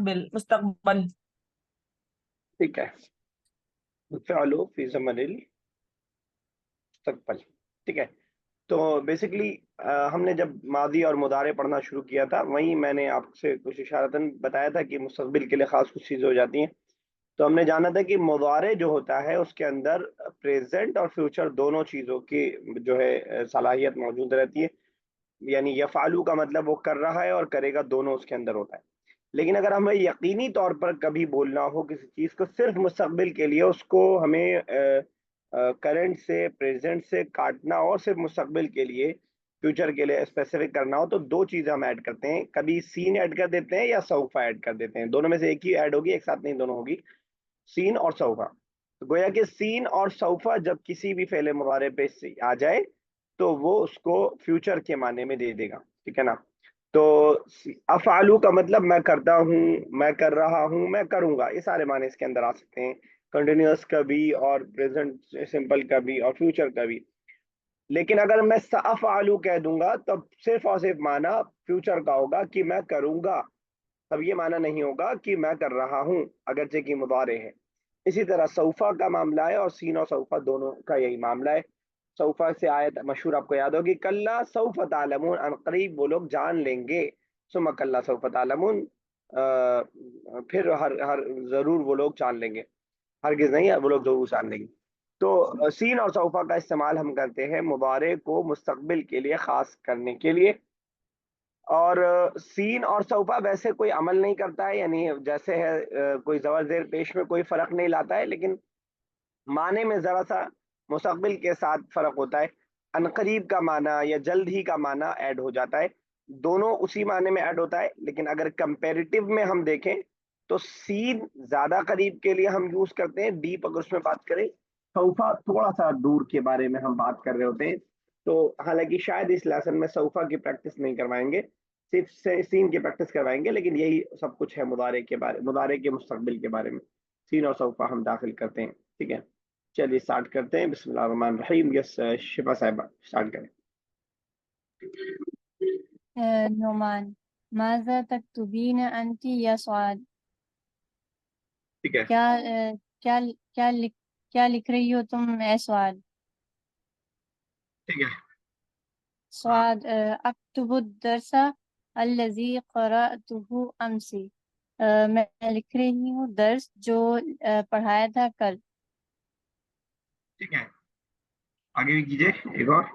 मुस्तकबिल। ठीक है, फ़िअलु फ़ी ज़मनिल मुस्तक़बल। ठीक है, तो बेसिकली हमने जब माज़ी और मुदारे पढ़ना शुरू किया था, वहीं मैंने आपसे कुछ इशारतन बताया था कि मुस्तक़बिल के लिए ख़ास कुछ चीज़ें हो जाती हैं। तो हमने जाना था कि मुदारे जो होता है उसके अंदर प्रेज़ेंट और फ्यूचर दोनों चीज़ों की जो है सलाहियत मौजूद रहती है। यानी यफ़अलु का मतलब वो कर रहा है और करेगा, दोनों उसके अंदर होता है। लेकिन अगर हमें यकीनी तौर पर कभी बोलना हो किसी चीज़ को सिर्फ़ मुस्तक़बिल के लिए, उसको हमें करंट से, प्रेज़ेंट से काटना और सिर्फ़ मुस्तक़बिल के लिए, फ्यूचर के लिए स्पेसिफ़िक करना हो, तो 2 चीज़ें हम ऐड करते हैं। कभी सीन ऐड कर देते हैं या सौफ़ा ऐड कर देते हैं। दोनों में से एक ही ऐड होगी, एक साथ नहीं दोनों होगी। सीन और सौफ़ा। तो गोया कि सीन और सौफ़ा जब किसी भी फ़ेल मुज़ारे पे से आ जाए, तो वो उसको फ्यूचर के माने में दे देगा। ठीक है ना? तो अफ़अलु का मतलब मैं करता हूँ, मैं कर रहा हूँ, मैं करूँगा, ये सारे माने इसके अंदर आ सकते हैं। कंटीन्यूअस का भी और प्रेज़ेंट सिंपल का भी और फ्यूचर का भी। लेकिन अगर मैं सअफ़अलु कह दूँगा, तब सिर्फ़ और सिर्फ़ माना फ्यूचर का होगा कि मैं करूँगा। तब ये माना नहीं होगा कि मैं कर रहा हूँ, अगरचे कि मुज़ारे है। इसी तरह सौफ़ा का मामला है और सीन और सौफ़ा दोनों का यही मामला है। सौफ़ा से आयत मशहूर आपको याद होगी, कल्ला सौफ़ तालमून, अनक़रीब वो लोग जान लेंगे। सुम्मा कल्ला सौफ़ तालमून, फिर हर हर ज़रूर वो लोग जान लेंगे। हरगिज़ नहीं, वो लोग ज़रूर जान लेंगे। तो सीन और सौफ़ा का इस्तेमाल हम करते हैं मुज़ारे को मुस्तक़बिल के लिए ख़ास करने के लिए। और सीन और सौफ़ा वैसे कोई अमल नहीं करता है, यानी जैसे है कोई ज़बर ज़ेर पेश में कोई फ़र्क नहीं लाता है, लेकिन माने में ज़रा-सा मुस्तक़बिल के साथ फ़र्क होता है। अनक़रीब का माना या जल्द ही का माना ऐड हो जाता है। दोनों उसी माने में ऐड होता है, लेकिन अगर कंपैरेटिव में हम देखें, तो सीन ज़्यादा करीब के लिए हम यूज़ करते हैं, डीप अगर उसमें बात करें। सौफ़ा थोड़ा-सा दूर के बारे में हम बात कर रहे होते हैं। तो हालाँकि शायद इस लेसन में सौफ़ा की प्रैक्टिस नहीं करवाएँगे, सिर्फ़ से सीन की प्रैक्टिस करवाएँगे, लेकिन यही सब कुछ है मुदारे के मुस्तक़बिल के बारे में। सीन और सौफ़ा हम दाखिल करते हैं, ठीक है? चलिए स्टार्ट करते हैं। बिस्मिल्लाहिर्रहमानिर्रहीम। यस शिफा साहिबा स्टार्ट करें। नोमान, माज़ा तक्तुबीन अंती या स्वाद? ठीक है, क्या क्या क्या लिख रही हो तुम ए स्वाद? ठीक है। हाँ, स्वाद, अक्तुबु दरसा अल्लज़ी क़रअतुहु अमसी। मैं लिख रही हूँ दर्स जो पढ़ाया था कल। ठीक है। आगे भी कीजिए एक और।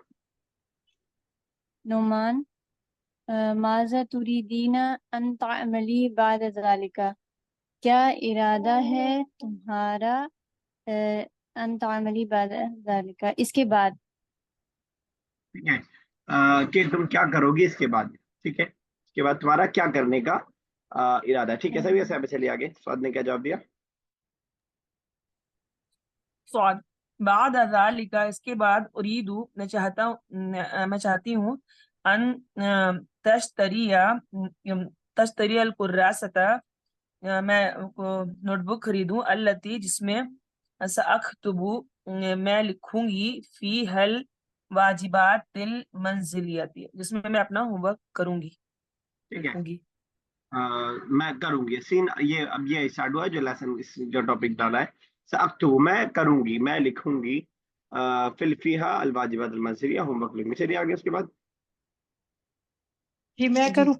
नुमान, माज़ा तुरीदीना अन तामली बाद ज़ालिका? क्या इरादा है तुम्हारा अ, अन तामली बाद ज़ालिका, इसके बाद? ठीक है। कि तुम क्या करोगे इसके बाद? ठीक है। इसके बाद तुम्हारा क्या करने का इरादा है? ठीक है, सभी साहब चलिए आगे। स्वाद ने क्या जवाब दिया? स्वाद, बाद ज़ालिका, इसके बाद, उरीदु, मैं चाहती हूँ, अन तश्तरिया तश्तरियल कुर्रासता, मैं नोटबुक खरीदूं, अल्लती, जिसमें सअख्तुबु, मैं लिखूंगी, फी हल वाजिबातिल मंजिलियती, जिसमें मैं अपना होमवर्क करूंगी, ठीक है। लिखूंगी। अ, मैं करूँगी सीन, ये अब ये स्टार्ट हुआ है जो लेसन इस जो टॉपिक डाला है। सअक्तुबु मैं करूँगी, मैं लिखूँगी फिल फीहा अल वाजिबात अल मंज़िलिया, होमवर्क लिखूँगी। चलिए आगे उसके बाद जी मैं जी, करूँ।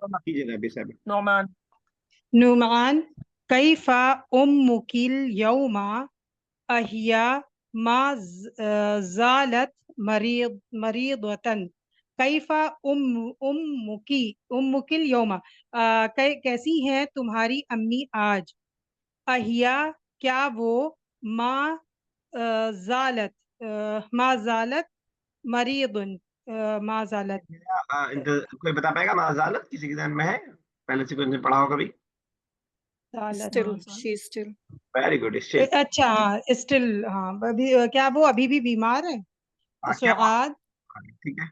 कीजिए रबी साहब। नौमान, नुमान, कैफा उम्मुकिल यौमा अहिया मा जालत मरीदतन। कैफा उम्मुकिल यौमा, कैसी हैं तुम्हारी अम्मी आज? अहिया, क्या वो? मा जालत, मा जालत मरीदुन, मा जालत। कोई बता पाएगा माज़ालत किसी के ज़हन में है? पहले से कोई ने पढ़ा हो कभी? जालत, Still, मा जालत। she's still. Very good still. अच्छा हाँ, स्टिल, हाँ अभी, क्या वो अभी भी बीमार है? हाँ, क्या हुआ? सुआद, ठीक है।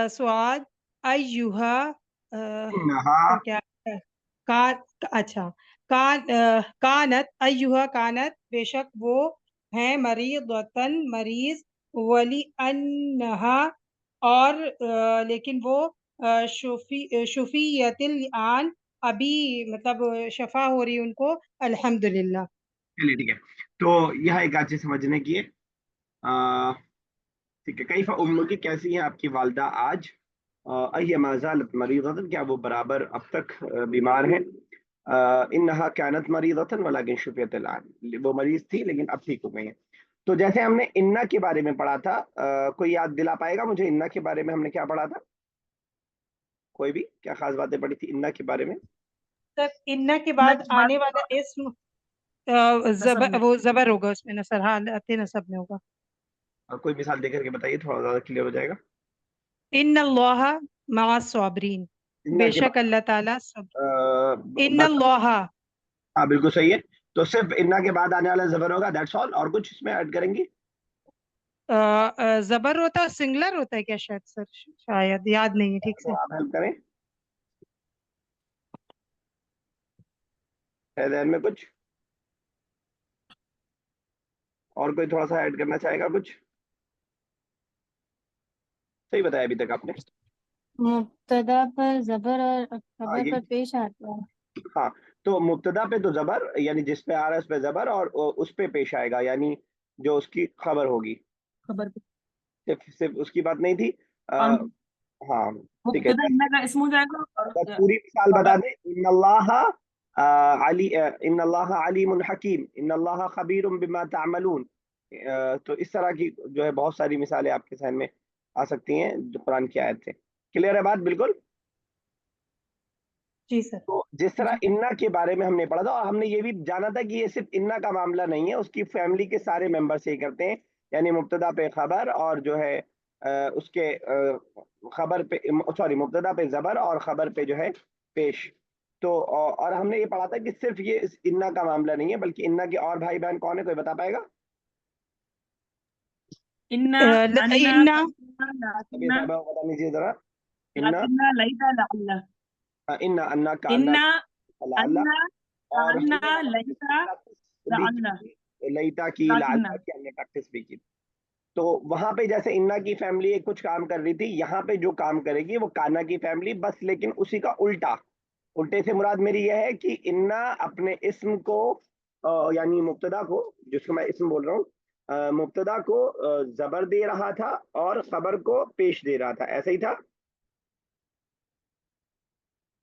सुआद, अय्युहा, इन्नहा फिर क्या है? का, अच्छा, कानत, अय्युहा कानत, बेशक वो है, मरीद वतन, मरीज, वली अन्नहा, और लेकिन वो शुफियतिल आन, अभी मतलब शफा हो रही है उनको, अल्हम्दुलिल्लाह। चलिए ठीक है। तो यह एक अच्छी समझने की है। आ, ठीक है। कई उम्मुकी, कैसी है आपकी वालदा आज? अय्य माज़ालत मरीज़तन, क्या वो बराबर अब तक बीमार हैं? इन्नहा कानत मरीज़तन वलाकिन शुफियत अल-आन, वो मरीज थी लेकिन अब ठीक हो गई हैं। तो जैसे हमने इन्ना के बारे में पढ़ा था, कोई याद दिला पाएगा मुझे इन्ना के बारे में हमने क्या पढ़ा था? कोई भी क्या खास बातें पढ़ी थी इन्ना के बारे में? सर इन्ना के इन्ना बाद के बाद आने वाला इस्म नसब जबर, में वो जबर होगा उसमें, नसर, हाँ अते नसब में होगा। कोई मिसाल देकर के बताइए, थोड़ा ज्यादा क्लियर हो जाएगा। इन्नल्लाह मआ सॉबरीन, इन्ना के बेशक बाद अल्लाह ताला सब। बस। इन्नल्लाह, हाँ बिल्कुल सही है। तो सिर्फ इन्ना के बाद आने वाला जबर होगा, दैट्स ऑल। और कुछ इसमें ऐड करेंगी? जबर होता है, सिंगुलर होता है क्या शायद सर, शायद याद नहीं है ठीक तो से। आप हेल्प करें, है ध्यान में कुछ? और कोई थोड़ा सा ऐड करना चाहेगा कुछ? सही बताया अभी तक आपने। मुब्तदा पर जबर और हाँ खबर ये, पर पेश आता है। हाँ। तो मुब्तदा पे तो जबर, यानी जिस पे आ रहा है उस पे जबर, और उस पे पेश आएगा, यानी जो उसकी खबर होगी। खबर पे। सिर्फ उसकी बात नहीं थी। और हाँ ठीक है। मुब्तदा इन्ना का इसम हो जाएगा और बस पूरी मिसाल बता खबर। दें, इन्नल्लाह अली, इन्नल्लाह अलीमुन हकीम, इन्नल्लाह खबीरुम बिमा तामलून। तो इस तरह की जो है बहुत सारी मिसालें आपके जहन में आ सकती हैं जो कुरान की आयत से। क्लियर है बात बिल्कुल? जी सर। तो जिस तरह जी। इन्ना के बारे में हमने पढ़ा था, और हमने ये भी जाना था कि ये सिर्फ इन्ना का मामला नहीं है, उसकी फैमिली के सारे मेंबर्स ये करते हैं, यानी मुब्तदा पे खबर और जो है उसके खबर पे, सॉरी, मुब्तदा पे जबर और खबर पे जो है पेश। तो और हमने ये पढ़ा था कि सिर्फ ये इस इन्ना का मामला नहीं है, बल्कि इन्ना के और भाई बहन कौन है, कोई बता पाएगा? इन्ना, अन्ना, इन्ना, कन्ना, अभी लाकिन्ना, साहब बता दीजिए जरा। इन्ना, लाकिन्ना, लैता, लअल्ला। इन्ना, अन्ना, काना, इन्ना, लाला। अन्ना, और अन्ना, हमने वहाँ पे लैता, प्रैक्टिस भी की लअल्ला, थी, लईता की, लाकिन्ना। लाला की हमने प्रैक्टिस भी की। तो वहां पे जैसे इन्ना की फैमिली कुछ काम कर रही थी, यहाँ पे जो काम करेगी वो काना की फैमिली, बस लेकिन उसी का उल्टा। उल्टे से मुराद मेरी यह है कि इन्ना अपने इस्म को, यानी मुब्तदा को, जिसको मैं इस्म बोल रहा हूँ, मुब्तदा को जबर दे रहा था और खबर को पेश दे रहा था, ऐसा ही था।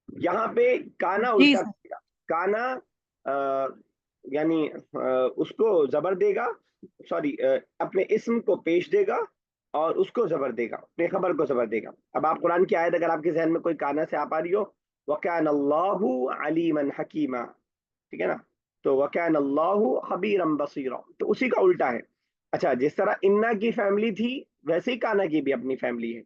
यहाँ पे काना जी उल्टा सर। करेगा। काना यानी उसको जबर देगा, सॉरी, अपने इस्म को पेश देगा और उसको जबर देगा, अपने खबर को जबर देगा। अब आप कुरान की आयत अगर आपके जहन में कोई काना से आ पा रही हो, वकान अल्लाहु अलीमन हकीमा, ठीक है ना? तो वकान अल्लाहु खबीरम बसीरा, तो उसी का उल्टा है। अच्छा, जिस तरह इन्ना की फैमिली थी, वैसे ही काना की भी अपनी फैमिली है।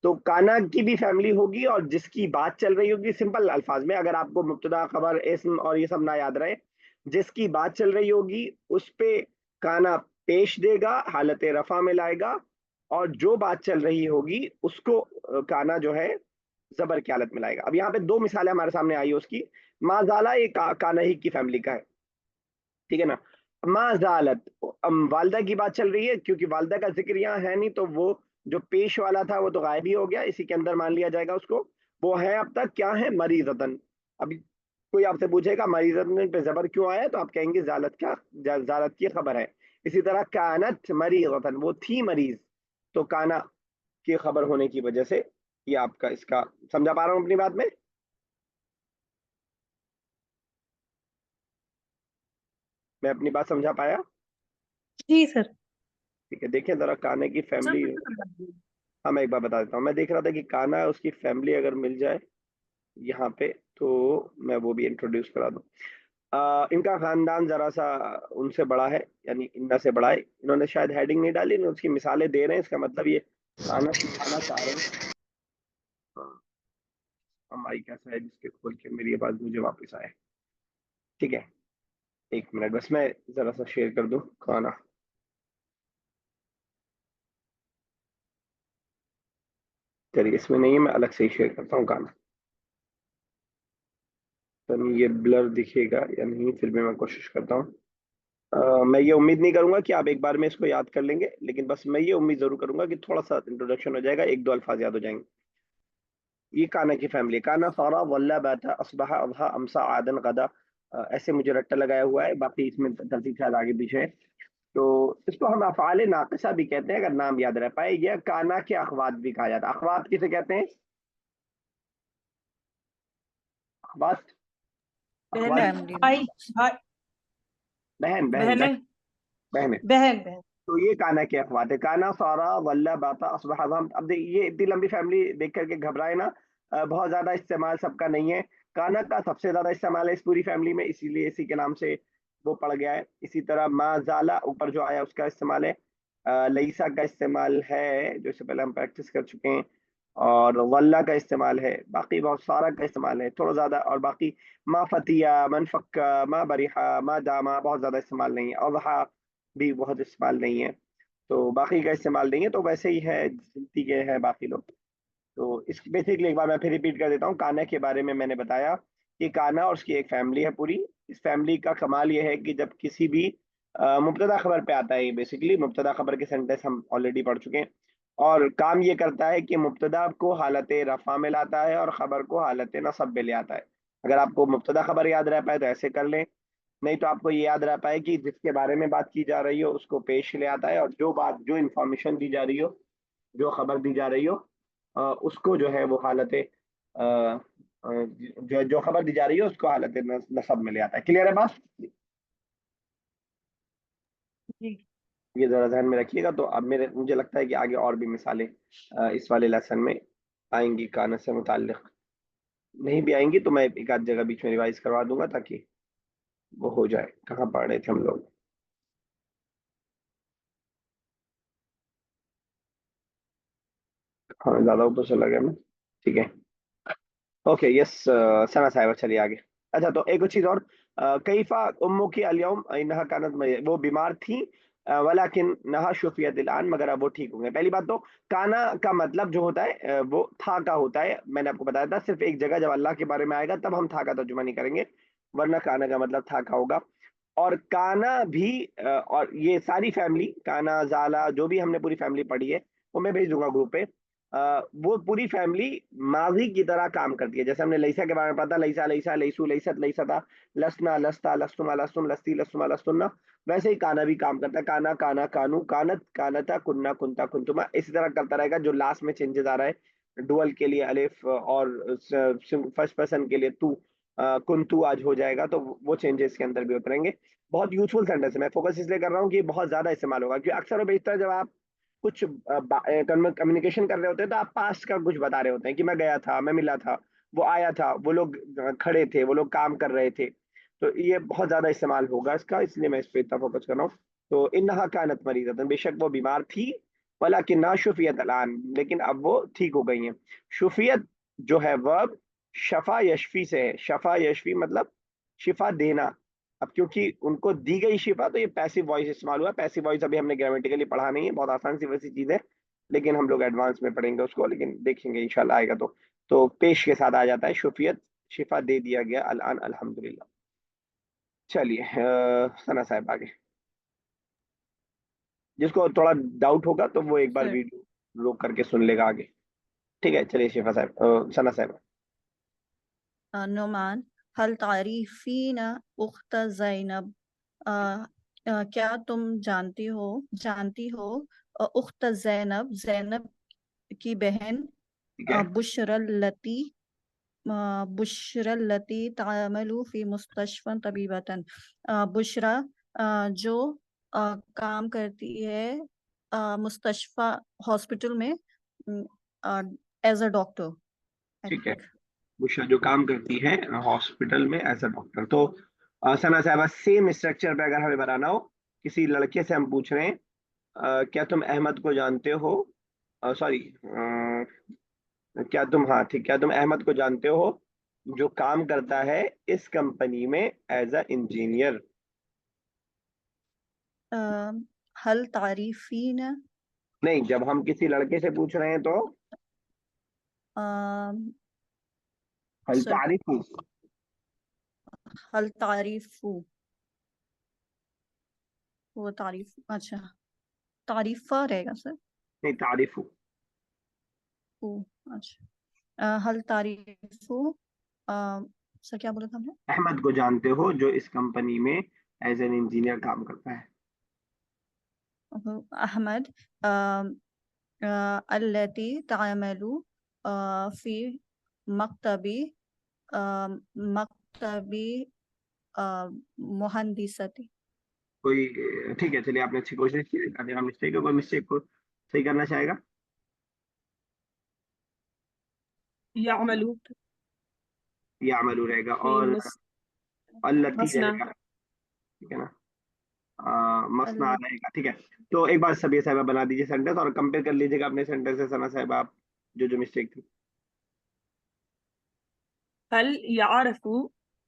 तो काना की भी फैमिली होगी, और जिसकी बात चल रही होगी, सिंपल अल्फाज में अगर आपको मुब्तदा खबर इस्म और ये सब ना याद रहे, जिसकी बात चल रही होगी उस पे काना पेश देगा, हालत रफा में लाएगा, और जो बात चल रही होगी उसको काना जो है जबर की हालत में लाएगा। अब यहाँ पे दो मिसालें हमारे सामने आई है उसकी। माजाला एक काना ही की फैमिली का है, ठीक है ना? माजालत, वालदा की बात चल रही है, क्योंकि वालदा का जिक्र यहाँ है नहीं, तो वो जो पेश वाला था वो तो गायब ही हो गया, इसी के अंदर मान लिया जाएगा उसको। वो है अब तक क्या है, मरीजतन। अभी कोई आपसे पूछेगा मरीजतन पे जबर क्यों आया, तो आप कहेंगे जालत का, जालत की खबर है। इसी तरह कानत मरीजतन, वो थी मरीज, तो काना की खबर होने की वजह से ये आपका इसका, समझा पा रहा हूँ अपनी बात में? मैं अपनी बात समझा पाया? जी सर। ठीक है, देखें जरा काने की सब फैमिली। कुछ तो समझा दिया। हाँ मैं एक बार बता देता हूँ। मैं देख रहा था कि काना उसकी फैमिली अगर मिल जाए यहाँ पे, तो मैं वो भी इंट्रोड्यूस करा दूँ। इनका खानदान जरा सा उनसे बड़ा है, यानी इन्ना से बड़ा है। इन्होंने शायद हेडिंग नहीं डाली, इन्होंने उसकी मिसालें दे रहे हैं, इसका मतलब ये काना सिखाना चाह रहे हैं। हाँ, हमारी कैसा है जिसके खोल के मेरी आवाज मुझे वापस आए। ठीक है, एक मिनट बस, मैं जरा सा शेयर कर दूँ खाना। चलिए, इसमें नहीं है, मैं अलग से ही शेयर करता हूँ खाना। तो ये ब्लर दिखेगा या नहीं, फिर भी मैं कोशिश करता हूँ। मैं ये उम्मीद नहीं करूंगा कि आप एक बार में इसको याद कर लेंगे, लेकिन बस मैं ये उम्मीद जरूर करूंगा कि थोड़ा सा इंट्रोडक्शन हो जाएगा, एक दो अल्फाज याद हो जाएंगे। ये काना की फैमिली, काना सारा वल्ला बाता अस्बहा अज़हा अमसा आदन गदा, ऐसे मुझे रट्टा लगाया हुआ है, बाकी इसमें तरतीब शायद आगे पीछे है। तो इसको हम अफ़आल नाक़िसा भी कहते हैं अगर नाम याद रह पाए, या काना के अखवात भी कहा जाता है। अखवात किसे कहते हैं? अखवात, बहनें, अखवात फैमिली भाई भाई बहन बहन बहन बहनें। बहन। बहन बहन। तो ये काना के अखवात है, काना सारा वल्ला बाता अस्बहा अज़हा। अब ये इतनी लंबी फैमिली देख करके घबराए ना, बहुत ज्यादा इस्तेमाल सबका नहीं है। काना का सबसे ज्यादा इस्तेमाल है इस पूरी फैमिली में, इसीलिए इसी के नाम से वो पड़ गया है। इसी तरह मा जाला ऊपर जो आया उसका इस्तेमाल है, लईसा का इस्तेमाल है जो इससे पहले हम प्रैक्टिस कर चुके हैं, और वल्ला का इस्तेमाल है, बाकी बहुत सारा का इस्तेमाल है थोड़ा ज्यादा, और बाकी मा फतिया मन फक्का मा बरिहा मा दामा बहुत ज्यादा इस्तेमाल नहीं है, अज़हा भी बहुत इस्तेमाल नहीं है, तो बाकी का इस्तेमाल नहीं है। तो वैसे ही है गिनती के हैं बाकी लोग। तो इस बेसिकली एक बार मैं फिर रिपीट कर देता हूँ, काना के बारे में मैंने बताया कि काना और उसकी एक फैमिली है पूरी। इस फैमिली का कमाल ये है कि जब किसी भी मुब्तदा खबर पे आता है, ये बेसिकली मुब्तदा खबर के सेंटेंस हम ऑलरेडी पढ़ चुके हैं, और काम ये करता है कि मुब्तदा को हालत रफ़ा में लाता है और खबर को हालत नसब में ले आता है। अगर आपको मुब्तदा खबर याद रह पाए तो ऐसे कर लें, नहीं तो आपको ये याद रह पाए कि जिसके बारे में बात की जा रही हो उसको पेश ले आता है, और जो बात जो इंफॉर्मेशन दी जा रही हो, जो खबर दी जा रही हो, उसको जो है वो हालत जो जो खबर दी जा रही है उसको हालत नसब में ले आता है। क्लियर है बात? जी ये जरा ध्यान में रखिएगा। तो अब मुझे लगता है कि आगे और भी मिसालें इस वाले लेसन में आएंगी काना से मुताल्लिक। नहीं भी आएंगी तो मैं एक आध जगह बीच में रिवाइज करवा दूंगा ताकि वो हो जाए। कहाँ पढ़ रहे थे हम लोग? हाँ, ज्यादा ऊपर चला गया मैं। ठीक है, ओके यस। सना साहिबा चलिए आगे। अच्छा, तो एक और चीज और, कैफा उम्मु की अलयौम इन्हा कानत वो बीमार थी, वलाकिन नहा शुफियत अलान, मगर अब वो ठीक होंगे। पहली बात तो काना का मतलब जो होता है वो था का होता है, मैंने आपको बताया था। सिर्फ एक जगह जब अल्लाह के बारे में आएगा तब हम था का तर्जुमा नहीं करेंगे, वरना काना का मतलब था का होगा। और काना भी और ये सारी फैमिली काना जाला जो भी हमने पूरी फैमिली पढ़ी है वो मैं भेज दूंगा ग्रुप पे। वो पूरी फैमिली माजी की तरह काम करती है। जैसे हमने लईसा के बारे में पढ़ा था, लईसा लईसा लईसू लईसत लईसता, लसना लस्ता लस्तुमा लस्तुम लस्ती लस्तुमा लस्तुन्ना, वैसे ही काना भी काम करता है। काना काना कानू कानत कानता कुन्ना कुंता कुंतुमा, इसी तरह करता रहेगा। जो लास्ट में चेंजेस आ रहा है डुअल के लिए अलिफ, और फर्स्ट पर्सन के लिए तू, कुंतु आज हो जाएगा, तो वो चेंजेस के अंदर भी उतरेंगे। बहुत यूजफुल सेंटेंस है, मैं फोकस इसलिए कर रहा हूँ कि ये बहुत ज्यादा इस्तेमाल होगा, क्योंकि अक्सर और बेशतर जब आप कुछ कम्युनिकेशन कर रहे होते हैं तो आप पास्ट का कुछ बता रहे होते हैं कि मैं गया था, मैं मिला था, वो आया था, वो लोग खड़े थे, वो लोग काम कर रहे थे। तो ये बहुत ज्यादा इस्तेमाल होगा इसका, इसलिए मैं इस पे इतना फोकस कर रहा हूँ। तो इन्हा कानत मरीजतन, बेशक वो बीमार थी, वलाकिन ना शुफियत अलान, लेकिन अब वो ठीक हो गई हैं। शुफियत जो है वर्ब शफा यशफी से है। शफा यशफी मतलब शिफा देना। अब क्योंकि उनको दी गई शिफा, तो ये पैसिव वॉइस इस्तेमाल हुआ। पैसिव वॉइस अभी हमने ग्रामेटिकली पढ़ा नहीं है, बहुत आसान सी वैसी चीज है, लेकिन हम लोग एडवांस में पढ़ेंगे उसको, लेकिन देखेंगे इंशाल्लाह आएगा तो पेश के साथ आ जाता है शुफियत, शिफा दे दिया गया अलान अल्हम्दुलिल्लाह। चलिए सना साहब आगे। जिसको थोड़ा डाउट होगा तो वो एक बार सर वीडियो रोक करके सुन लेगा आगे। ठीक है, चलिए शिफा साहब, सना साहब। नुमान हल तारीफीन उख्त ज़ैनब, क्या तुम जानती हो उख्त ज़ैनब, ज़ैनब की बहन, ठीक है, बुशरल्लती बुशरल्लती तामलु फी मुस्तशफ़न तबीबतन, बुशरा जो काम करती है मुस्तशफ़ा हॉस्पिटल में एज अ डॉक्टर, आई ठीक है। थिंक। बुशरा जो काम करती है हॉस्पिटल में एज अ डॉक्टर। तो सना साहब सेम स्ट्रक्चर पे अगर हमें बनाना हो, किसी लड़के से हम पूछ रहे हैं क्या तुम अहमद को जानते हो, सॉरी, क्या तुम, हाँ ठीक, क्या तुम अहमद को जानते हो जो काम करता है इस कंपनी में एज अ इंजीनियर? हल तारीफीन नहीं, जब हम किसी लड़के से पूछ रहे हैं तो हल सर तारीफ। हल तारीफू, वो तारीफ, अच्छा तारीफा रहेगा सर। नहीं, तारीफ। ओ अच्छा। हल तारीफू सर क्या बोला था हमने? अहमद को जानते हो जो इस कंपनी में एज एन इंजीनियर काम करता है। अहमद अल्लती तामलू फी मक्तबी मक्तबी मुहंदिसती। कोई ठीक है, चलिए आपने अच्छी कोशिश की, अगर मिस्टेक है कोई मिस्टेक को सही करना चाहेगा। यामलू ये अमलू रहेगा फी और अल्लती मसना। रहेगा, ठीक है ना। मसना अल्लती रहेगा, ठीक है। तो एक बार सभी साहिबा बना दीजिए सेंटेंस और कंपेयर कर लीजिएगा अपने सेंटेंस से, सना साहिबा आप जो जो मिस्टेक थी। हल यारफू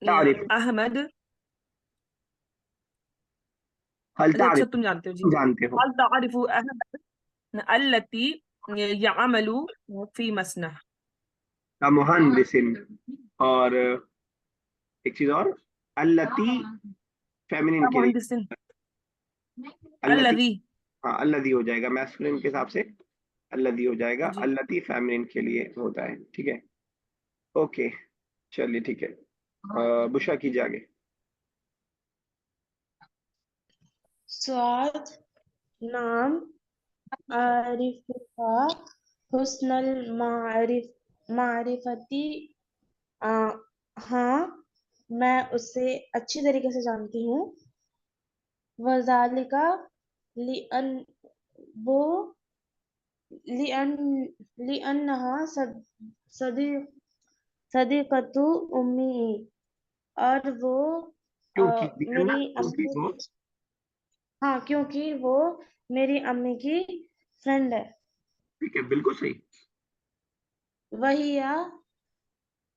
तारिफ, अहमद। हल अच्छा तारिफ, तुम जानते हो जी। तुम जानते हो। हल तारिफू अहमद अल्लती यामलू फी मसना। का मुहंदिसिन, और एक चीज और, अल्लती फेमिनिन के लिए, मुहंदिसिन अल्लती, अल्लजी। हाँ अल्लदी हो जाएगा, मैस्कुलिन के हिसाब से अल्लदी हो जाएगा, जी अल्लती फेमिनिन के लिए होता है, ठीक है। ओके, चलिए ठीक है। बुशा कीजिए आगे। स्वाद नाम आरिफा हुस्नल मारिफती। हाँ, मैं उसे अच्छी तरीके से जानती हूँ। वज़ालिका लिअन वो लिअन लिअन्नहा सदी सदीकतु उम्मी। और वो क्योंकि मेरी क्योंकि अम्मी, वो, हाँ क्योंकि वो मेरी अम्मी की फ्रेंड है। ठीक है बिल्कुल सही। वही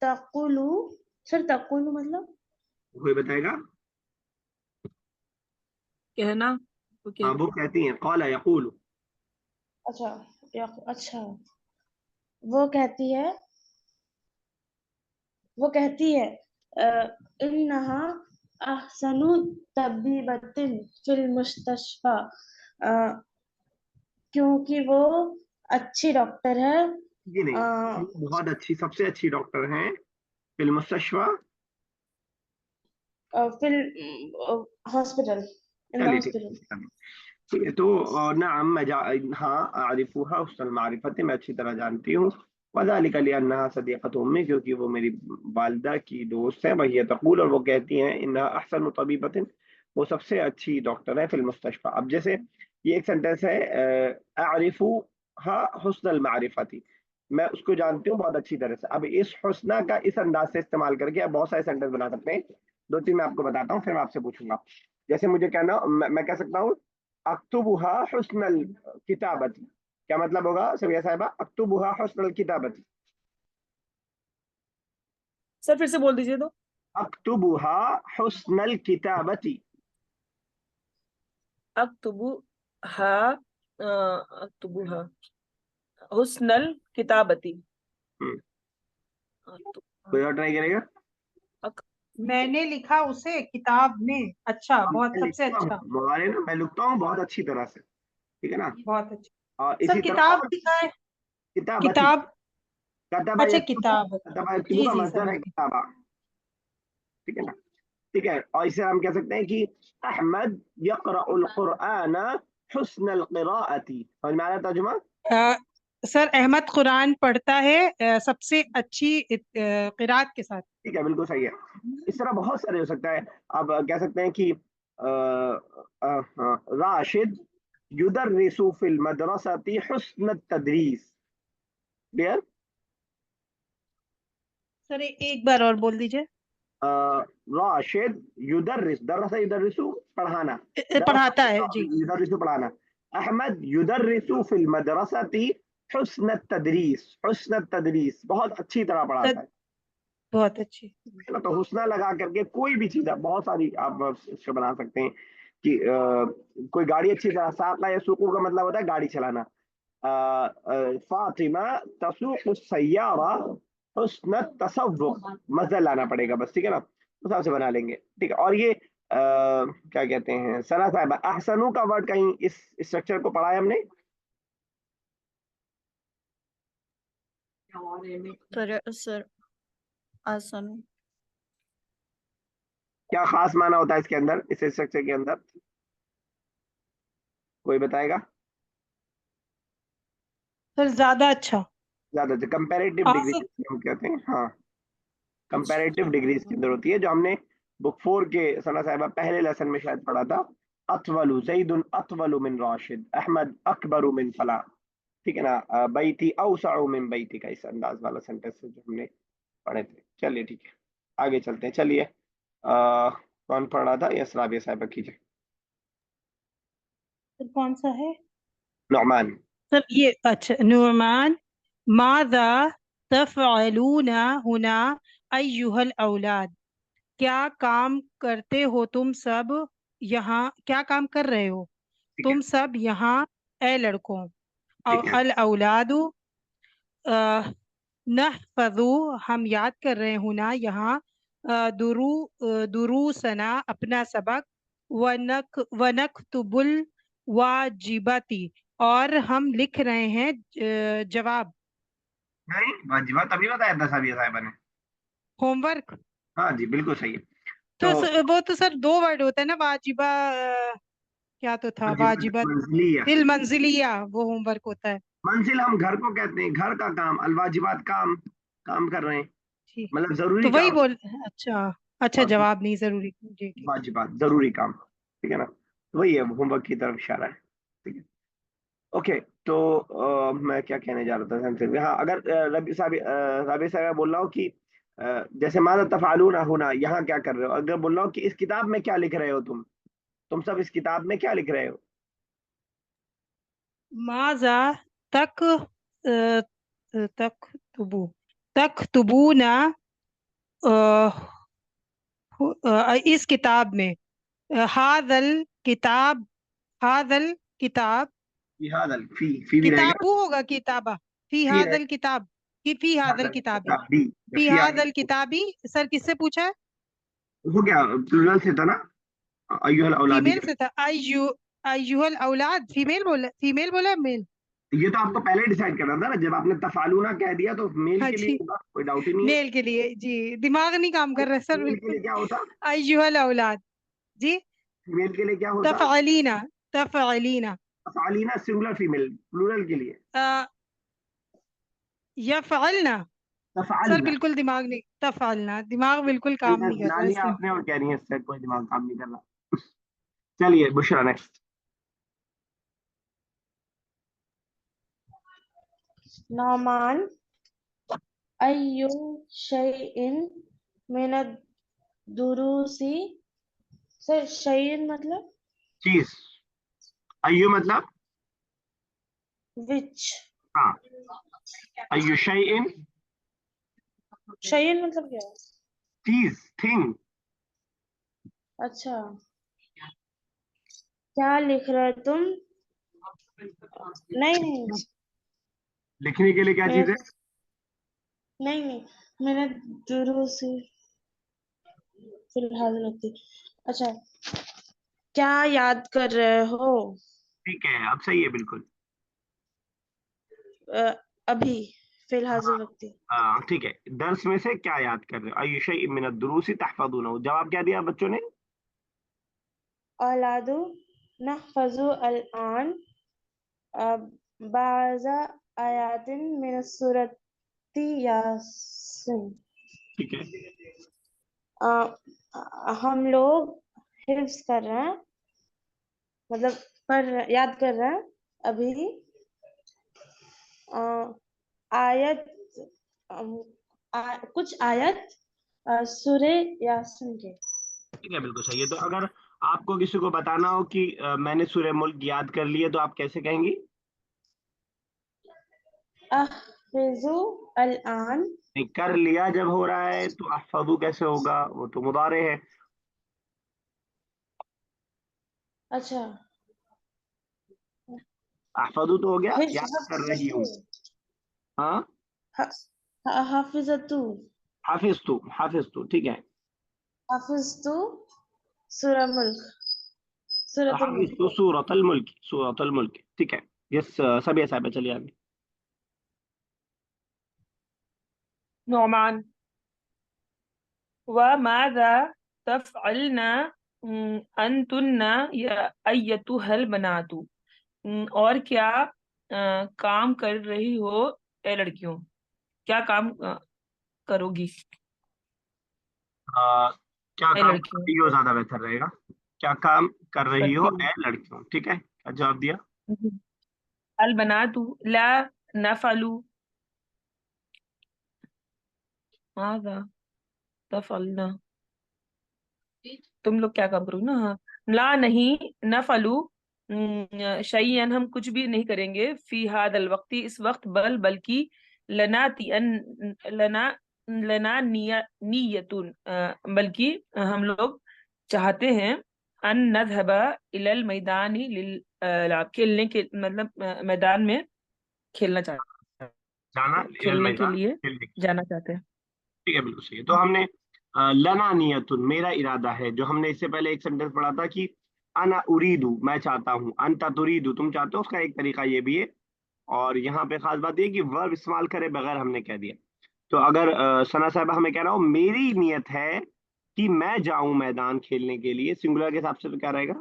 तकुलू। सर तकुलू मतलब? कोई बताएगा। कहना तो हाँ कहती। वो कहती हैं, कौला यकूल। अच्छा, अच्छा, वो कहती है वो कहती है इन्नहा अहसनु तबीबतिन फिल मुस्तशफा। अ, क्योंकि वो अच्छी डॉक्टर है ये नहीं, बहुत अच्छी, सबसे अच्छी डॉक्टर हैं फिल मुस्तशफा। फिल हॉस्पिटल, इन द चलिए ठीक हॉस्पिटल। है, ठीक है। तो नाम मैं हाँ आरिफुहा हुस्नुल मारिफत, मैं अच्छी तरह जानती हूँ। वज़ालिका लिअन्नहा सदीक़तु उम्मी, क्योंकि वो मेरी वालिदा की दोस्त है। वही तक़ूल, और वो कहती हैं, इन्नहा अहसनु तबीबतिन, वो सबसे अच्छी डॉक्टर है फिल मुस्तशफा। अब जैसे ये एक सेंटेंस है, आरिफुहा हुस्नुल मारिफती, मैं उसको जानती हूँ बहुत अच्छी तरह से। अब इस हुस्ना का इस अंदाज से इस्तेमाल करके आप बहुत सारे सेंटेंस बना सकते हैं। दो तीन मैं आपको बताता हूँ, फिर मैं आपसे पूछूंगा। जैसे मुझे कहना, मैं कह सकता हूँ अक्तुबुहा हुस्नल किताबती। क्या मतलब होगा सबिया साहिबा, अक्तुबुहा हुस्नल किताबती। सर फिर से बोल दीजिए तो। अक्तुबुहा हुस्नल किताबती। अक्तुबु हा अक्तुबु हा हुस्नल किताबती। हम्म, अक्तुबु कोई और ट्राई करेगा। अक- मैंने लिखा उसे किताब में। अच्छा, बहुत, मैं सबसे लिखता अच्छा। हूँ मुबारे ना, मैं लिखता हूँ बहुत अच्छी तरह से, ठीक है ना। बहुत अच्छा। और सर इसी तरह किताब और लिखा है? किताबती, किताब। कतबा अच्छा, यक्तुबु, किताब। कतबा यक्तुबु जी का जी, मजदर समझ है गई। किताबा, ठीक है ना। ठीक है, और इसे हम कह सकते हैं कि अहमद यक़रअुल कुरआन हुस्नल क़िराअती। समझ में आ रहा है तर्जुमा। अ, सर अहमद कुरान पढ़ता है सबसे अच्छी किरात के साथ। ठीक है बिल्कुल सही है। इस तरह बहुत सारे हो सकता है। आप कह सकते हैं कि राशिद युदर्रिसु फिल मदरसती हुस्न तदरीस। क्लियर। सर एक बार और बोल दीजिए। राशिद युदर्रिस, दरसा युदर्रिसु पढ़ाना, पढ़ाता है जी। युदर्रिसु पढ़ाना। अहमद युदर्रिसु फिल मदरसती हुस्न तदरीस, हुस्न तदरीस बहुत अच्छी तरह सर पढ़ाता है। बहुत अच्छी। है ना, तो हुस्ना लगा करके कोई भी चीज, आप बहुत सारी आप इसको बना सकते हैं कि कोई गाड़ी अच्छी तरह, साका या सुकू का मतलब होता है गाड़ी चलाना। फातिमा तसुकु सय्यारा हुस्न तसव्वुक, मजा लाना पड़ेगा बस, ठीक है ना, उस हिसाब से बना लेंगे, ठीक है। और ये क्या कहते हैं सना साहब, अहसनु का वर्ड कहीं इस स्ट्रक्चर को पढ़ा है हमने। सर आसन। क्या खास माना होता है इसके अंदर, इस स्ट्रक्चर के अंदर, कोई बताएगा? सर ज्यादा अच्छा। ज्यादा कंपैरेटिव हाँ डिग्री सर। हम कहते हैं, हाँ कंपैरेटिव डिग्री इसके अंदर होती है, जो हमने बुक 4 के सना साहिबा पहले लेसन में शायद पढ़ा था। अतवलु ज़ैदुन अतवलु मिन राशिद, अहमद अकबरु मिन फला, ठीक है ना, बैती औसअ मिन बैती का, इस अंदाज वाला सेंटेंस जो हमने पढ़े थे। चलिए ठीक है, आगे चलते हैं। चलिए कौन पढ़ रहा था? यस राबिया साहिबा कीजिए। सर कौन सा है? नुअमान। सर ये अच्छा, नुमान। माज़ा तफ़अलूना हुना अय्युहल औलाद, क्या काम करते हो तुम सब यहाँ, क्या काम कर रहे हो ठीक है तुम सब यहाँ, ए लड़कों। ठीक है अल औलादु नहफ़ज़ु, हम याद कर रहे हैं, हुना यहाँ, दुरूसना, अपना सबक, वनक्तुबुल वाजिबाती, और हम लिख रहे हैं जवाब, नहीं, वाजिबात अभी बताया था साबिया साहिबा ने। होमवर्क। हाँ जी बिल्कुल सही है। तो तो वो तो सर दो वर्ड होता है ना, वाजिबा, क्या तो था, वाजिबात वाजिबत मंजिलिया, तिल मंजिलिया, वो होमवर्क होता है। मंजिल हम घर को कहते हैं, घर का काम, अलवाजिबात काम, काम कर रहे हैं, ठीक। मतलब तो जरूरी वही काम, बोल, अच्छा अच्छा, और जवाब नहीं जरूरी, जी ठीक। वाजिबात जरूरी काम, ठीक है ना, वही है, होमवर्क की तरफ इशारा है। ठीक है ओके। तो मैं क्या कहने जा रहा था सेंटेंस में, हाँ अगर रबी साहब बोल रहा हूँ कि जैसे माज़ा तफ़अलूना होना, यहाँ क्या कर रहे हो, अगर बोल रहा हूँ कि इस किताब में क्या लिख रहे हो तुम सब इस किताब में क्या लिख रहे हो? माजा तक तक तुबू, तक तुबूना, इस किताब में, हादल किताब, हादल किताब, हादल फी भी रहेगा, किताबू होगा, किताबा, फी फी रहे, हादल किताब, कि फी हादल हादल किताबी, किताब भी, फी फी आ हादल गई, किताबी। सर किससे पूछा है? हो गया, प्लूरल से था ना, अय्युहल औलादी फीमेल का। से था, अय्युहल औलाद, फीमेल बोला, मेल। ये तो आपको पहले डिसाइड करना था ना, जब आपने तफ़अलूना कह दिया तो मेल हाँ के लिए जी, होगा, कोई डाउट ही नहीं है। मेल के लिए, जी दिमाग नहीं काम कर रहा है सर फीमेल के बिल्कुल। लिए क्या होता? अय्युहल औलाद, जी। फीमेल के लिए क्या होता? तफ़अलीना, तफ़अलीना, तफ़अलीना सिंगुलर, फीमेल प्लूरल के लिए यफ़अलना। सर तफ़अलना। बिल्कुल दिमाग नहीं, तफ़अलना, दिमाग बिल्कुल काम नहीं कर ला रहा है लिया इसमें। आपने और कह रही है इससे कोई दिमाग काम नहीं कर रहा। चलिए बुशरा नेक्स्ट। नौमान अय्यु शैइन मिन दुरूसी। सर शैइन मतलब चीज, अय्यु मतलब, विच? हाँ, अय्यु शैइन, शैइन मतलब क्या है? चीज, थिंग। अच्छा, क्या लिख रहे तुम? नहीं नहीं, लिखने के लिए क्या मैंने चीज है? नहीं नहीं, मैंने दुरूसी फिलहाल लगती। अच्छा, क्या याद कर रहे हो? ठीक है, अब सही है बिल्कुल। अ, अभी फिलहाल हाँ लगती। हाँ ठीक है, दर्स में से क्या याद कर रहे हो? अय्यु शैइन मिन दुरूसी तहफजुनहु, जवाब क्या दिया बच्चों ने? औलादु नहफजु अल आन बाज़ा आयातिन मिन सूरती यासीन। ठीक है, हम लोग हिफ्ज कर रहे हैं, मतलब याद कर रहे हैं अभी अ, आयत, कुछ आयत सूरे यासीन के। ठीक है बिल्कुल सही है। तो अगर आपको किसी को बताना हो कि मैंने सूरह मुल्क याद कर लिए, तो आप कैसे कहेंगी? अहफिजु अल आन। नहीं, कर लिया जब हो रहा है तो अहफजु कैसे होगा, वो तो मुदारे है। अच्छा, अहफजु तो हो गया, याद कर रही हिफ्जतु, हूँ। हाँ, हाफिजतु, हाफिज तू ठीक है, हाफिजतु सूरह मुल्क, सूरतुल हाफिज मुल्क। तो सूरतल मुल्क, ठीक है। यस सभी साहब चलिए आगे। नौमान व माज़ा तफ़अलना अंतुन्ना या अय्यतुहल बनातु। और क्या काम कर रही हो ए लड़कियों, क्या काम करोगी क्या ए काम कर लड़कियों, रही हो ज्यादा बेहतर रहेगा। क्या काम कर रही हो करती हो। ए लड़कियों, ठीक है, क्या जवाब दिया। अल बनातु ला नफलु माज़ा तफ़अलना, तुम लोग क्या काम करोगे ना। हाँ, ला नहीं, नफलु शयअन, हम कुछ भी नहीं करेंगे, फी हादल वक्ती, इस वक्त, बल्कि लना लना नियतुन, बल्कि हम लोग चाहते हैं, अन नज़हबा इलल मैदानी खेलने के मतलब मैदान में खेलना चाहते, जाना इलल खेलने के मैदान लिए खेलने के लिए। जाना चाहते हैं। ठीक है, बिल्कुल सही है। तो हमने लना नियतुन मेरा इरादा है, जो हमने इससे पहले एक सेंटेंस पढ़ा था कि अना उरीदु मैं चाहता हूँ, अंता तुरीदु तुम चाहते हो, उसका एक तरीका ये भी है। और यहाँ पे खास बात ये है कि वर्ब इस्तेमाल करे बगैर हमने कह दिया। तो अगर सना साहबा हमें कहना हो मेरी नियत है कि मैं जाऊं मैदान खेलने के लिए, सिंगुलर के हिसाब से तो क्या रहेगा।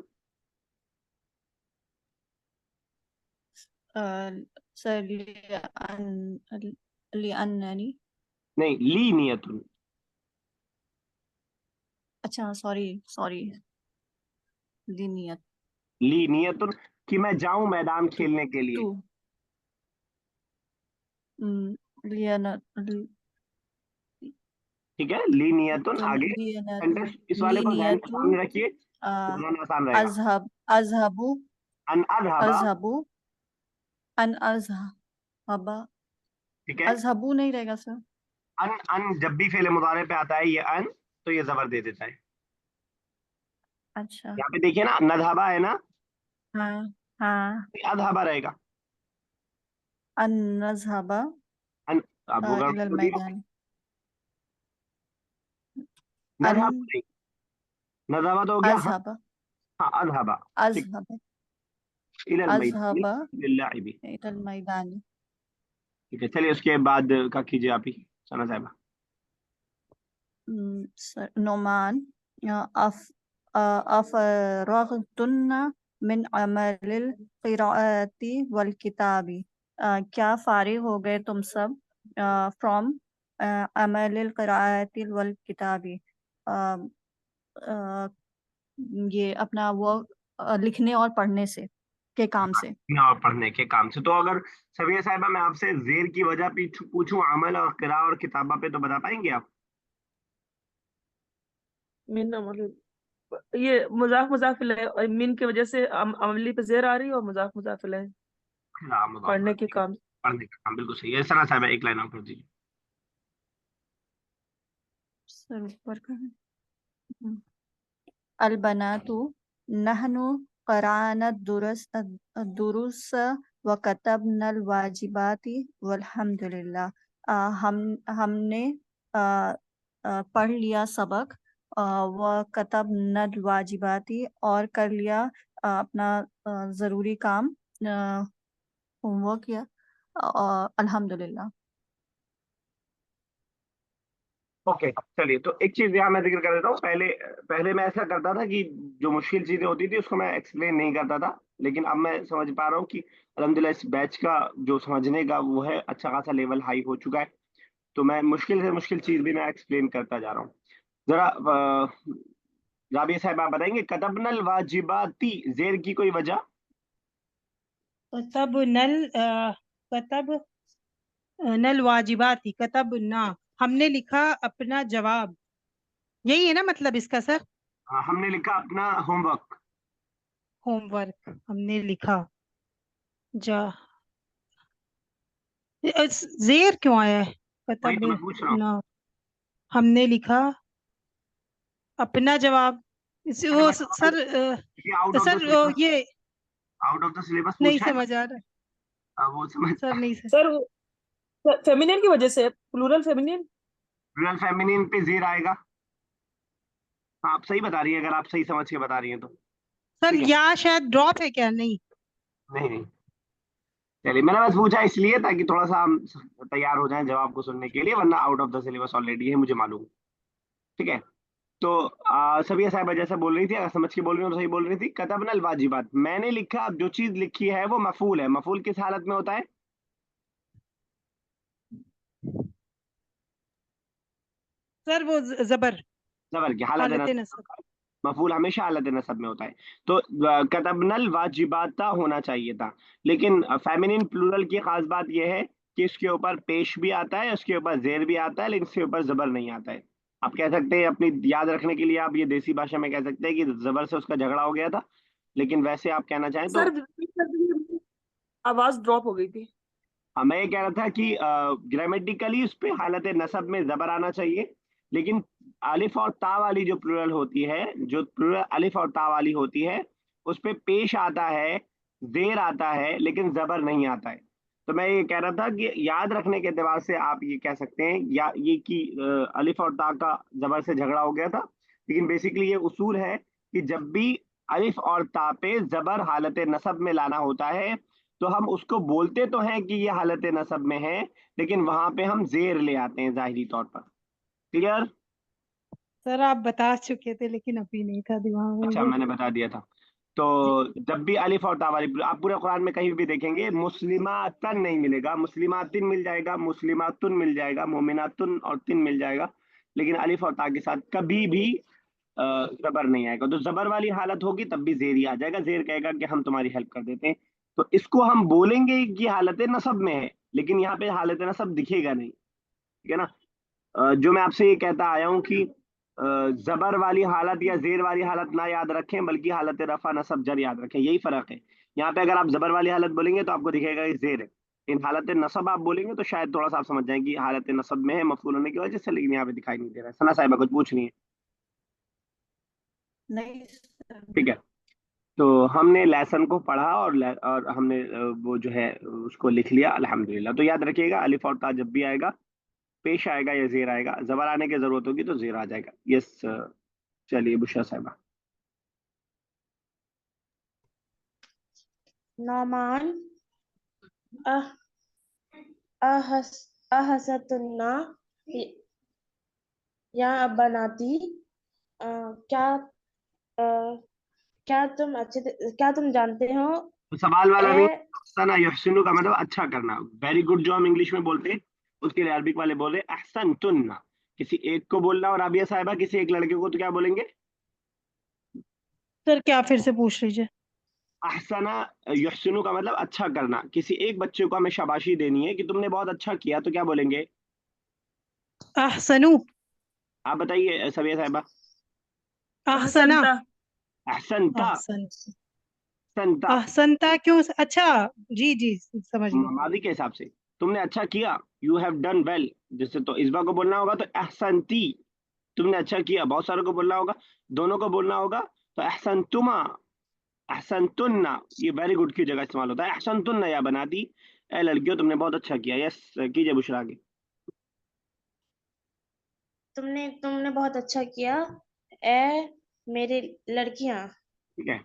सर लिअन्ननी, नहीं, ली नियतुन। अच्छा सॉरी सॉरी, लिनियत, ली नियतुन कि मैं जाऊं मैदान टू खेलने के लिए। टू लियन ठीक है, ली नियतुन आगे लियनतु सेंटेंस इस वाले को ध्यान लिनियतु सामने रखिए, बनाना आसान रहेगा। अजहबु अन अजहबा, अजहबु अन अजहबा, ठीक है। अजहबु नहीं रहेगा सर। अन अन जब भी फेले मुजारे पे आता है ये अन, तो ये जबर दे देता है। अच्छा, यहाँ पे देखिए ना, नजहबा है ना, हाँ हाँ, अजहबा रहेगा। अन नजहबा अन, आप वो गड़बड़ इलल हो रही है। मैदान, अन नजहब नहीं, नजहबा तो हो गया हाँ। अजहबा हाँ अजहबा, ठीक। अजहबा इलल मैदानी अजहबा लिल्लाइबी। इलल मैदान। ठीक है, चलिए उसके बाद का कीजिए आप ही, सना साहिबा। नोमान अफ अफरगतुन्ना मिन अमलिल क़िराअती वल किताबी, क्या फारिग हो गए तुम सब फ्रॉम अमलिल क़िराअती वल किताबी, अ, अ, ये अपना वो लिखने और पढ़ने से के काम से। और पढ़ने के काम से। तो अगर सबिया साहिबा मैं आपसे जेर की वजह पूछूं अमल और किरा और किताबा पे, तो बता पाएंगे आप। मिन अमल, ये मुजाफ मुजाफिल है, और मिन की वजह से अमली पे जेर आ रही है, और मुजाफ मुजाफिल है, हाँ, मुदाफ, पढ़ने के ठीक है, काम। पढ़ने का काम बिल्कुल सही है। सना साहिबा एक लाइन और कर दीजिए। सर ऊपर का है। अलबनातु नहनु क़राना दुरुस व कतबनल वाजिबाती वल्हम्दुलिल्लाह, हमने पढ़ लिया सबक व कतबनल वाजिबाती, और कर लिया अपना ज़रूरी काम, होमवर्क किया, अल्हम्दुलिल्लाह। ओके, चलिए, तो एक चीज यहाँ मैं जिक्र कर देता हूँ। पहले पहले मैं ऐसा करता था कि जो मुश्किल चीजें होती थी उसको मैं एक्सप्लेन नहीं करता था, लेकिन अब मैं समझ पा रहा हूँ कि अल्हम्दुलिल्लाह इस बैच का जो समझने का वो है अच्छा खासा लेवल हाई हो चुका है। तो मैं मुश्किल से मुश्किल चीज भी मैं एक्सप्लेन करता जा रहा हूँ। जरा राबिया साहब आप बताएंगे कतबनल वाजिबाती जेर की कोई वजह। कतब नल कतब नल वाजिबाती, कतब ना हमने लिखा अपना जवाब, यही है ना मतलब इसका सर। हाँ, हमने लिखा अपना होमवर्क। होमवर्क हमने लिखा, जा जेर क्यों आया है, वही कतब तो मैं पूछ रहा हूँ। ना हमने लिखा अपना जवाब, इसे अरे वो मतलब सर ये out of the sir syllabus, ये आउट ऑफ द सिलेबस नहीं पूछा है ना। समझ आ रहा है वो समझ। सर, नहीं सर। सर फेमिनिन की वजह से, प्लूरल फेमिनिन। प्लूरल फेमिनिन पे जेर आएगा। हाँ, आप सही बता रही है, अगर आप सही समझ के बता रही हैं तो। सर ठीक है, या शायद ड्रॉप है क्या, नहीं। नहीं नहीं, चलिए, मैंने बस पूछा इसलिए ताकि थोड़ा सा हम तैयार हो जाएं जवाब को सुनने के लिए, वरना out of the syllabus already है, मुझे मालूम है। ठीक है। तो सबिया साहिबा जैसा बोल रही थी, अगर समझ के बोल रही हो तो सही बोल रही थी। कतबनल वाजिबात, मैंने लिखा, अब जो चीज लिखी है वो मफूल है। मफूल किस हालत में होता है? सर वो जबर, जबर की हालत हालत नस्ब में नसब। होता है। मफूल हमेशा हालत नस्ब में होता है। तो कतबनल वाजिबाता होना चाहिए था। लेकिन फेमिनिन प्लूरल की खास बात यह है कि इसके ऊपर पेश भी आता है, उसके ऊपर जेर भी आता है, लेकिन इसके ऊपर जबर नहीं आता है। आप कह सकते हैं, अपनी याद रखने के लिए आप ये देसी भाषा में कह सकते हैं कि जबर से उसका झगड़ा हो गया था। लेकिन वैसे आप कहना चाहें तो सर repeat कर दीजिए, आवाज ड्रॉप हो गई थी। मैं ये कह रहा था कि ग्रामेटिकली उस पे हालत नसब में जबर आना चाहिए। लेकिन अलिफ और ता वाली जो प्लूरल होती है, जो प्लूरल अलिफ और ता वाली होती है, उस पे पेश आता है, जेर आता है, लेकिन जबर नहीं आता है। तो मैं ये कह रहा था कि याद रखने के एतबार से आप ये कह सकते हैं, या ये कि अलिफ और ता का जबर से झगड़ा हो गया था। लेकिन बेसिकली ये उसूल है कि जब भी अलिफ और ता पे जबर हालत नसब में लाना होता है, तो हम उसको बोलते तो हैं कि ये हालत नसब में है, लेकिन वहां पे हम जेर ले आते हैं जाहिरी तौर पर। क्लियर? सर आप बता चुके थे लेकिन अभी नहीं था दिमाग में अच्छा, वो। मैंने बता दिया था। तो जी। जब भी अलिफ और ता वाली, आप पूरे कुरान में कहीं भी देखेंगे मुस्लिमातन नहीं मिलेगा, मुस्लिमातिन मिल जाएगा, मुस्लिमातुन मिल जाएगा, मोमिनातुन और तिन मिल जाएगा। लेकिन अलिफ और ता के साथ कभी भी जबर नहीं आएगा। तो जबर वाली हालत होगी तब भी जेर ही आ जाएगा। जेर कहेगा कि हम तुम्हारी हेल्प कर देते हैं। तो इसको हम बोलेंगे कि हालत नसब में है, लेकिन यहाँ पे हालत नसब दिखेगा नहीं। ठीक है ना? जो मैं आपसे ये कहता आया हूँ कि जबर वाली हालत या जेर वाली हालत ना याद रखें, बल्कि हालत रफा नसब जर याद रखें, यही फर्क है। यहाँ पे अगर आप जबर वाली हालत बोलेंगे तो आपको दिखेगा कि जेर है। इन हालत नसब आप बोलेंगे तो शायद थोड़ा सा आप समझ जाएंगे कि हालत नसब में है, मफूल होने की वजह से, लेकिन यहाँ पे दिखाई नहीं दे रहा है। सना साहिबा कुछ पूछ रही है? नहीं सर। ठीक है। तो हमने लेसन को पढ़ा और और हमने वो जो है उसको लिख लिया, अल्हम्दुलिल्लाह। तो याद रखिएगा, अलिफ और ता जब भी आएगा, पेश आएगा या जेर आएगा, जबर आने की जरूरत होगी तो जेर आ जाएगा। यस। चलिए बुशरा साहिबा। नौमान अह अहस अहसतुन्ना या बनाती, क्या अ, क्या तुम जानते हो तो सवाल वाला नहीं, ए अहसना युहसिनु का मतलब अच्छा करना, वेरी गुड जो हम इंग्लिश में बोलते हैं, उसके लिए अरबिक वाले बोल रहे हैं अहसन तुन्ना। किसी एक को बोलना, और राबिया साहिबा किसी एक लड़के को तो क्या बोलेंगे? सर क्या फिर से पूछ लीजिए। अहसना युहसिनु का मतलब अच्छा करना। किसी एक बच्चे को हमें शाबाशी देनी है कि तुमने बहुत अच्छा किया, तो क्या बोलेंगे? अहसनु। आप बताइए सबिया साहिबा। अहसना। अहसनता। अहसनता। अहसन। अहसनता अहसनता क्यों? अच्छा, जी जी समझ गया। मादी के हिसाब से, तुमने अच्छा किया, यू हैव डन वेल। जैसे तो इस्बा को बोलना होगा तो अहसनती, तुमने अच्छा किया। बहुत सारों को बोलना होगा, दोनों को बोलना होगा तो अहसनतुमा, अहसनतुन्ना। ये वेरी गुड की जगह इस्तेमाल होता है। अहसनतुन्ना या बनाती, ए लड़कियों तुमने बहुत अच्छा किया। यस, कीजिए बुशरा आगे। तुमने तुमने बहुत अच्छा किया ए मेरी लड़कियां। ठीक है।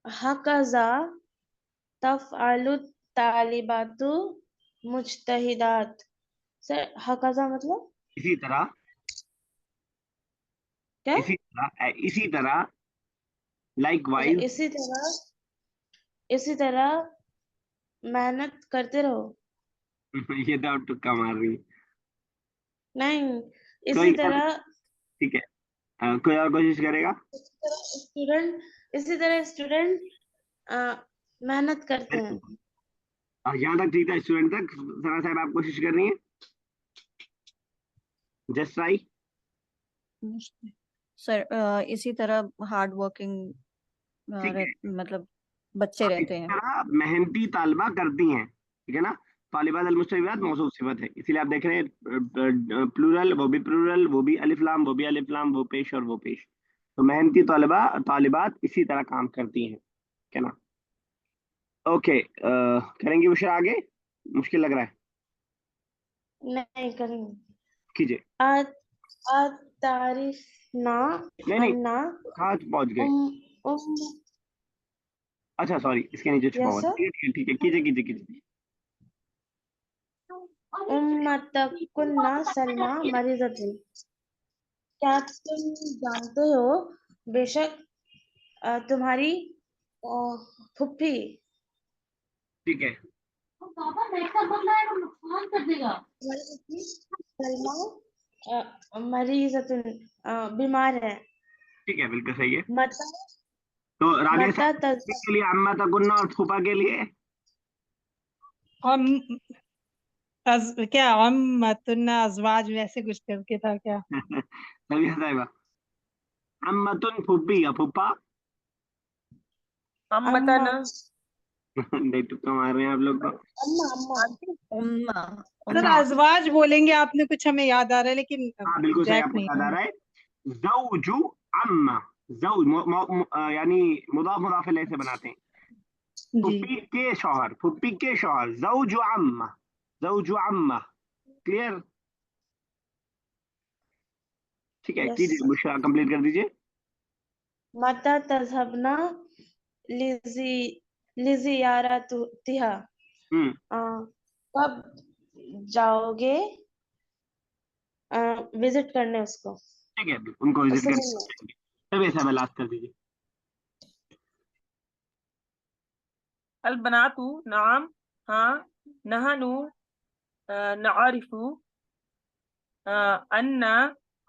हकज़ा तफ़अलु तालिबातु मुज्तहिदात। सर हकज़ा मतलब इसी तरह, क्या? इसी तरह, लाइक अच्छा, वाइज। इसी तरह मेहनत करते रहो। ये तो आप तुक्का मार रही है। नहीं, इसी कोई तरह ठीक है। कोई और कोशिश करेगा? इसी तरह स्टूडेंट मेहनत करते हैं। यहाँ तक ठीक था, स्टूडेंट तक। सना साहब आप कोशिश कर रही हैं? Just try. सर इसी तरह हार्ड वर्किंग ठीक है। मतलब बच्चे आप रहते इसी हैं। तरह मेहनती तालिबा करती हैं। ठीक है ना? तालिबात अल मुस्तवियात मौसूफ सिफत है, इसीलिए आप देख रहे हैं प्लूरल, वो भी प्लूरल, वो भी अलिफ लाम, वो भी अलिफ लाम, वो पेश और वो पेश। तो मेहनती तालिबा, तालिबात इसी तरह काम करती हैं। ठीक है ना? ओके, करेंगे बुशरा आगे? मुश्किल लग रहा है? नहीं करेंगे। कीजिए। आ तारिफ ना नहीं नहीं, अन्ना कहाँ पहुंच गए? उम उम अच्छा सॉरी, इसके नीचे छुपा यस हुआ था। सर। ठीक है ठीक है, कीजिए कीजिए कीजिए। उम्मतकुन्ना सलमा मरीज़तुन। क्या तुम जानते हो, बेशक तुम्हारी फुफ्फी ठीक है तुम्हारी फुफ्फी सलमा मरीज़तुन बीमार है। ठीक है, बिल्कुल सही है। मता तो राजेश मता के लिए अम्मा तकुन्ना और फूफा के लिए हम क्या हम मतुन्ना अजवाज वैसे कुछ करके था क्या? सभी साहिबा, अम्मतुन फूफी या फूफा। हम अम्मा बताना। नहीं, तुक्का मार रहे हैं आप लोग तो। अम्मा अम्मा उम्मा सर अच्छा, उम्मा अजवाज बोलेंगे आपने, कुछ हमें याद आ रहा है लेकिन हाँ बिल्कुल सही, एग्जैक्ट आपको नहीं याद आ है। रहा है। जौजु अम्मा, जौज यानी मुदाफ मुदाफ इलैह से बनाते हैं। जी। फुप्पी के शौहर, फुप्पी के शौहर, जौजु अम्मा, जौजु अम्मा। क्लियर? ठीक है, यस। कीजिए, बुशरा कंप्लीट कर दीजिए। मता तज़हबना लिज़ी लिज़ियारतिहा। हम्म, कब जाओगे विजिट करने उसको, ठीक है, उनको विजिट उससे कर मिलने। तभी ऐसा लास्ट कर दीजिए। अल बनातु नाम, हाँ, नहनु नारिफु अन्ना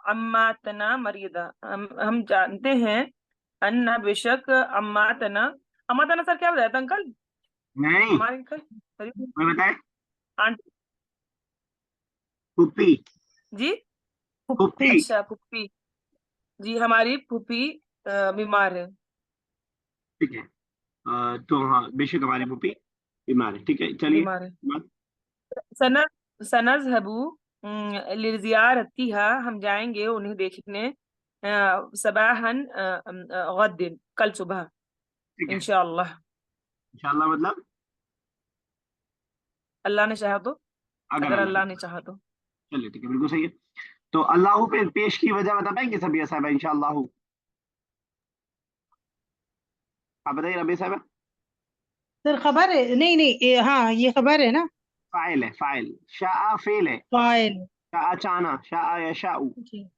अम्मातना मरीदा। हम जानते हैं, अन्ना बेशक, अम्मातना। अम्मातना सर क्या बताया था अंकल? नहीं, हमारे अंकल, सॉरी, मैं बताए, आंटी। फुप्पी, जी, फुप्पी। अच्छा फूफी। जी, हमारी फूफी बीमार है। ठीक है, तो हाँ बेशक हमारी फुप्पी बीमार है। ठीक है, चलिए। बीमार है। सनज सनज़हबु लिज़ियारतिहा। हम जाएंगे उन्हें देखने, सबाहन गद्दिन, कल सुबह, ठीक है, इंशाअल्लाह। इंशाल्लाह मतलब अल्लाह ने चाहा तो, अगर अगर अल्लाह अल्लाह ने। ने चाहा तो। चलिए ठीक है, बिल्कुल सही है। तो अल्लाह पे पेश की वजह बता पाएंगे सभी साहब इंशाल्लाह? आप बताइए रबी साहब। सर खबर है? नहीं नहीं हाँ ये खबर है ना। फाइल है, फाइल, शाआ फेल है, फाइल। शाआ चाहना, शाआ यशाउ, जी।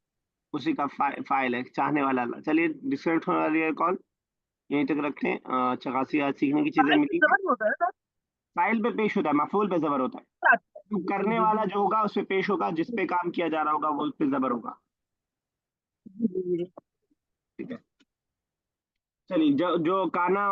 उसी का फाइल है, चाहने वाला अल्लाह। चलिए, डिस्कनेक्ट होने वाली है कॉल, यहीं तक रखते हैं। अच्छा खासी आज सीखने की चीजें फाइल मिली हैं। जबरन होता है ना फाइल पे पेश होता है, मफूल पे जबर होता है। सर? तो जी करने जी वाला जो होगा उस पे पेश होगा, जिस पे काम किया जा रहा होगा वो उस पे जबर होगा। जी जी जी। ठीक है, चलिए, जो जो काना